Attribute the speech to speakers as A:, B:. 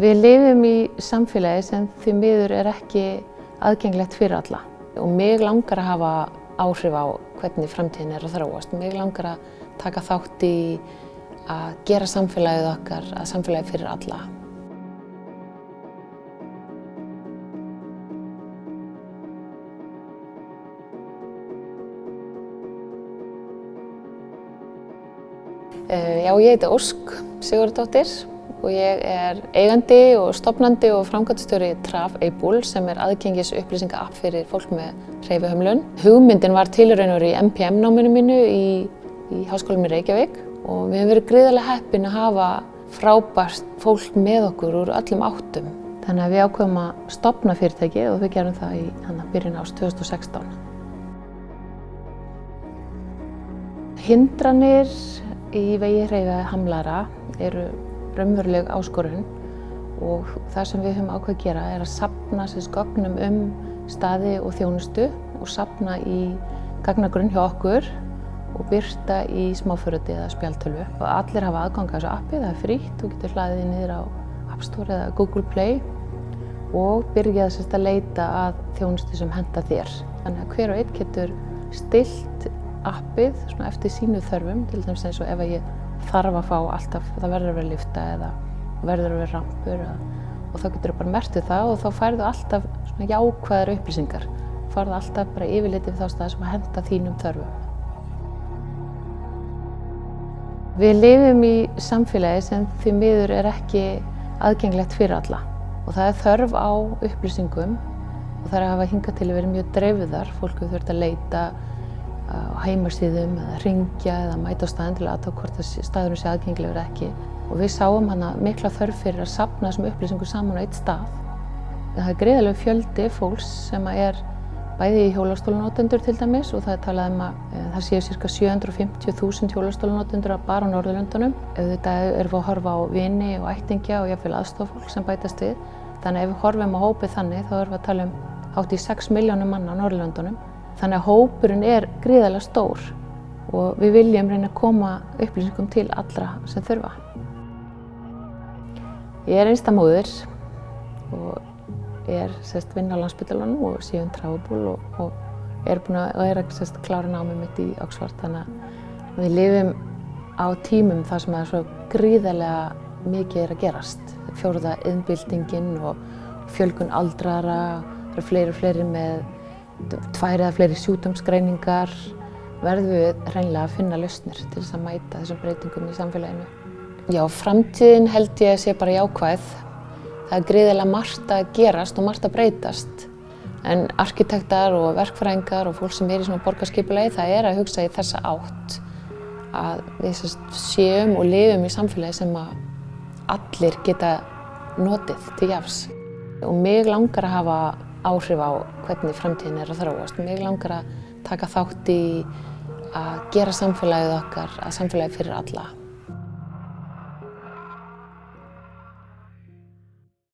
A: Við lifum í samfélagi sem því miður er ekki aðgengilegt fyrir alla. Og mig langar að hafa áhrif á hvernig framtíðin er að þróast. Mig langar að taka þátt í að gera samfélagið okkar að samfélagi fyrir alla. Já, ég heiti Ósk Sigurðardóttir og ég er eigandi og stofnandi og framkvæmdastjóri Traf-Able sem er aðgengis upplýsinga-app fyrir fólk með hreyfihömlun. Hugmyndin var til í raun og veru í MPM-náminu mínu í Háskólanum í Reykjavík og við höfum verið gríðarlega heppin að hafa frábært fólk með okkur úr öllum áttum. Þannig að við ákveðum að stofna fyrirtækið og við gerum það í byrjun árs 2016. Hindranir í vegi hreyfihamlaðra eru raunveruleg áskorun og það sem við höfum ákveðið að gera er að safna gögnum staði og þjónustu og safna í gagnagrunn hjá okkur og birta í smáforriti eða spjaldtölvu. Og allir hafa aðgang að þessu appi, það er frítt, þú getur hlaðið því niður á App Store eða Google Play og byrjað að leita að þjónustu sem hentar þér. Þannig að hver og einn getur stillt appið eftir sínu þörfum, til dæmis eins og ef ég þarf að fá alltaf, það verður að vera lyfta eða verður að vera rampur og þá getur þú bara merkt við það og þá færðu alltaf jákvæðar upplýsingar. Færðu alltaf bara yfirliti við þá staði sem að henta þínum þörfum. Við lifum í samfélagi sem því miður er ekki aðgengilegt fyrir alla og það er þörf á upplýsingum og það er að hafa hingað til að vera mjög dreifðar. Fólk hefur þurft að leita á heimasíðum eða hringja eða mæta á staðinn til að athuga hvort staðurinn sé aðgengilegur eða ekki. Og við sáum mikla þörf fyrir að safna þessum upplýsingum saman á einn stað. Það er gríðarlegur fjöldi fólks sem er bæði í hjólastólanotendur til dæmis og það er talað að það séu ca. 750.000 hjólastólanotendur bara á Norðurlöndunum. Auðvitað erum við að horfa á vini og ættingja og jafnvel aðstoðarfólk sem bætast við. Þannig að ef við horfum á hópið þannig þá erum við að tala hátt í 6 milljónum manna á Norðurlöndunum. Þannig að hópurinn er gríðarlega stór og við viljum reyna að koma upplýsingum til allra sem þurfa. Ég er einstamóðir og vinn á Landspítalanum og sé Traf-Able og er að klára námið mitt í Oxford. Þannig að við lifum á tímum þar sem það er svo gríðarlega mikið er að gerast. Fjórða iðnbyltingin og fjölgun aldraðra, það eru fleiri með 2 eða fleiri sjúkdómsgreiningar, verðum við hreinlega að finna lausnir til þess að mæta þessum breytingum í samfélaginu. Já, framtíðin held ég að sé bara jákvæð. Það er gríðarlega margt að gerast og margt að breytast. En arkitektar og verkfræðingar og fólk sem er í svona borgarskipulagi, það er að hugsa í þessa átt. Að við séum og lifum í samfélagi sem að allir geta notið til jafns. Og mig langar að hafa áhrif á hvernig framtíðin er að þróast. Mig langar að taka þátt í að gera samfélagið okkar að samfélagi fyrir alla.